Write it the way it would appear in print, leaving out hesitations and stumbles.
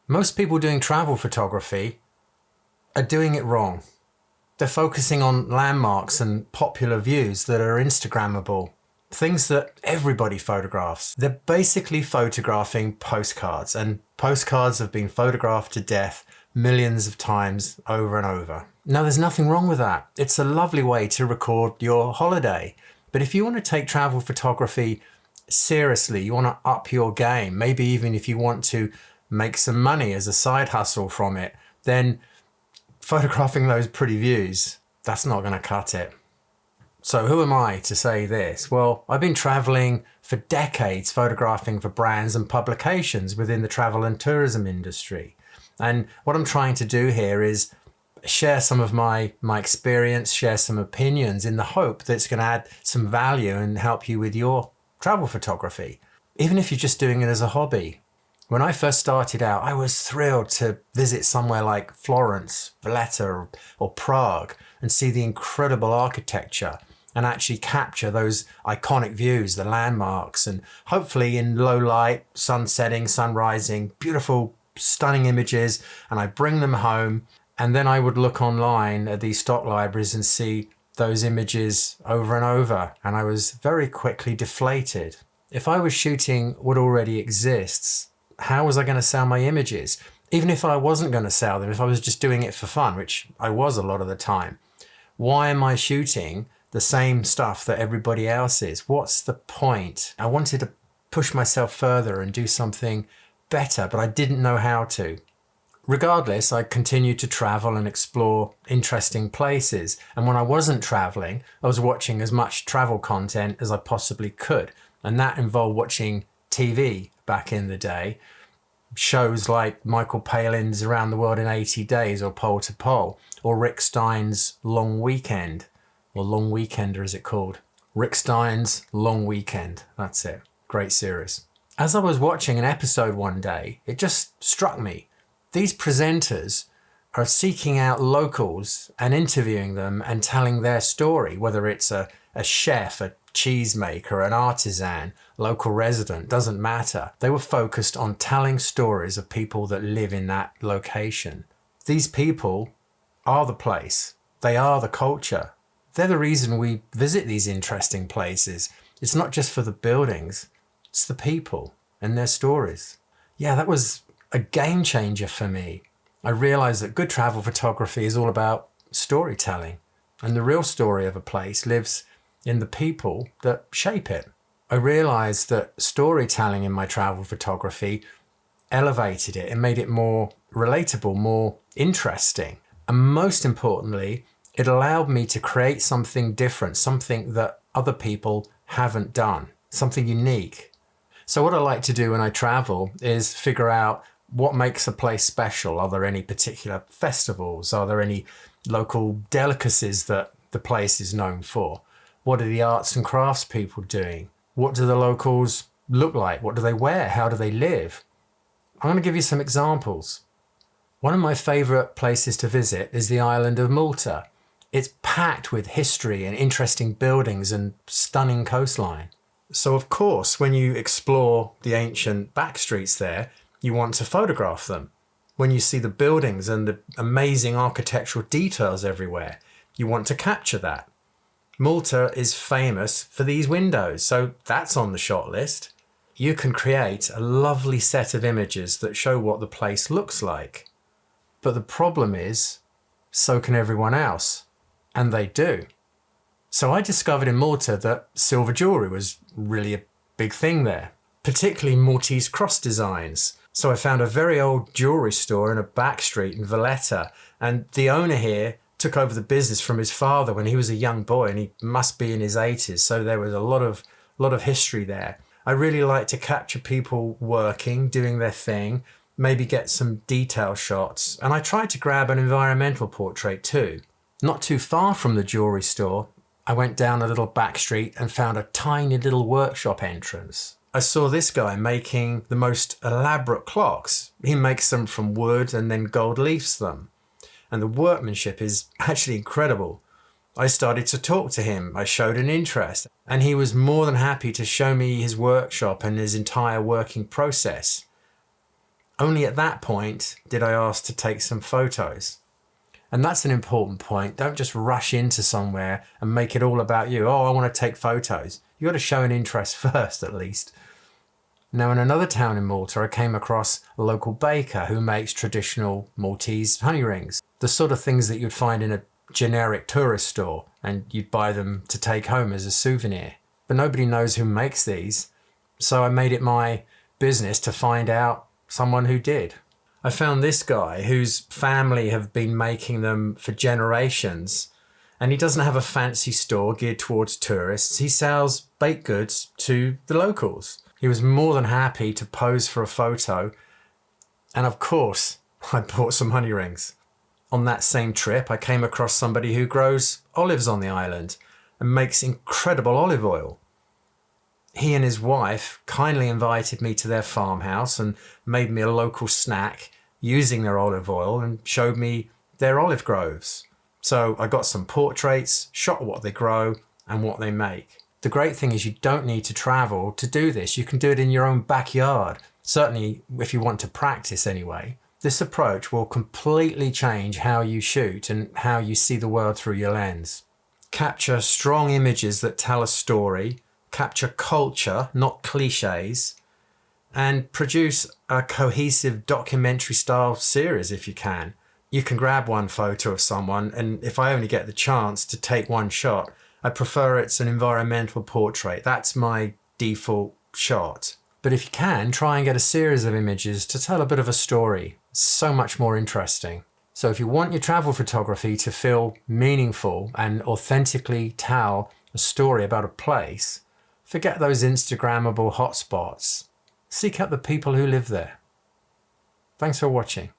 Most people doing travel photography are doing it wrong. They're focusing on landmarks and popular views that are Instagrammable, things that everybody photographs. They're basically photographing postcards, and postcards have been photographed to death millions of times over and over. Now, there's nothing wrong with that. It's a lovely way to record your holiday. But if you want to take travel photography seriously, you want to up your game, maybe even if you want to make some money as a side hustle from it, then photographing those pretty views, that's not going to cut it. So who am I to say this? Well, I've been traveling for decades, photographing for brands and publications within the travel and tourism industry. And what I'm trying to do here is share some of my experience, share some opinions in the hope that it's going to add some value and help you with your travel photography, even if you're just doing it as a hobby. When I first started out, I was thrilled to visit somewhere like Florence, Valletta, or Prague and see the incredible architecture and actually capture those iconic views, the landmarks, and hopefully in low light, sun setting, sun rising, beautiful, stunning images, and I bring them home. And then I would look online at these stock libraries and see those images over and over, and I was very quickly deflated. If I was shooting what already exists, how was I going to sell my images? Even if I wasn't going to sell them, if I was just doing it for fun, which I was a lot of the time, why am I shooting the same stuff that everybody else is? What's the point? I wanted to push myself further and do something better, but I didn't know how to. Regardless, I continued to travel and explore interesting places. And when I wasn't traveling, I was watching as much travel content as I possibly could. And that involved watching TV back in the day. Shows like Michael Palin's Around the World in 80 Days or Pole to Pole, or Rick Stein's Long Weekend, or Long Weekender as it's called. Rick Stein's Long Weekend, that's it. Great series. As I was watching an episode one day, it just struck me. These presenters are seeking out locals and interviewing them and telling their story, whether it's a chef, a cheesemaker, an artisan, local resident, doesn't matter. They were focused on telling stories of people that live in that location. These people are the place. They are the culture. They're the reason we visit these interesting places. It's not just for the buildings, it's the people and their stories. Yeah, that was a game changer for me. I realized that good travel photography is all about storytelling, and the real story of a place lives in the people that shape it. I realized that storytelling in my travel photography elevated it and made it more relatable, more interesting. And most importantly, it allowed me to create something different, something that other people haven't done, something unique. So what I like to do when I travel is figure out what makes a place special. Are there any particular festivals? Are there any local delicacies that the place is known for? What are the arts and crafts people doing? What do the locals look like? What do they wear? How do they live? I'm going to give you some examples. One of my favorite places to visit is the island of Malta. It's packed with history and interesting buildings and stunning coastline. So of course, when you explore the ancient back streets there, you want to photograph them. When you see the buildings and the amazing architectural details everywhere, you want to capture that. Malta is famous for these windows, so that's on the shot list. You can create a lovely set of images that show what the place looks like. But the problem is, so can everyone else. And they do. So I discovered in Malta that silver jewellery was really a big thing there, particularly Maltese cross designs. So I found a very old jewellery store in a back street in Valletta, and the owner here took over the business from his father when he was a young boy, and he must be in his 80s. So there was a lot of history there. I really like to capture people working, doing their thing, maybe get some detail shots. And I tried to grab an environmental portrait too. Not too far from the jewellery store, I went down a little back street and found a tiny little workshop entrance. I saw this guy making the most elaborate clocks. He makes them from wood and then gold leafs them. And the workmanship is actually incredible. I started to talk to him. I showed an interest, and he was more than happy to show me his workshop and his entire working process. Only at that point did I ask to take some photos. And that's an important point. Don't just rush into somewhere and make it all about you. Oh, I want to take photos. You've got to show an interest first, at least. Now, in another town in Malta, I came across a local baker who makes traditional Maltese honey rings. The sort of things that you'd find in a generic tourist store, and you'd buy them to take home as a souvenir. But nobody knows who makes these. So I made it my business to find out someone who did. I found this guy whose family have been making them for generations, and he doesn't have a fancy store geared towards tourists. He sells baked goods to the locals. He was more than happy to pose for a photo, and of course, I bought some honey rings. On that same trip, I came across somebody who grows olives on the island and makes incredible olive oil. He and his wife kindly invited me to their farmhouse and made me a local snack using their olive oil and showed me their olive groves. So I got some portraits, shot what they grow and what they make. The great thing is you don't need to travel to do this. You can do it in your own backyard. Certainly if you want to practice anyway. This approach will completely change how you shoot and how you see the world through your lens. Capture strong images that tell a story. Capture culture, not clichés, and produce a cohesive documentary style series if you can. You can grab one photo of someone, and if I only get the chance to take one shot, I prefer it's an environmental portrait. That's my default shot. But if you can, try and get a series of images to tell a bit of a story. It's so much more interesting. So if you want your travel photography to feel meaningful and authentically tell a story about a place, forget those Instagrammable hotspots. Seek out the people who live there. Thanks for watching.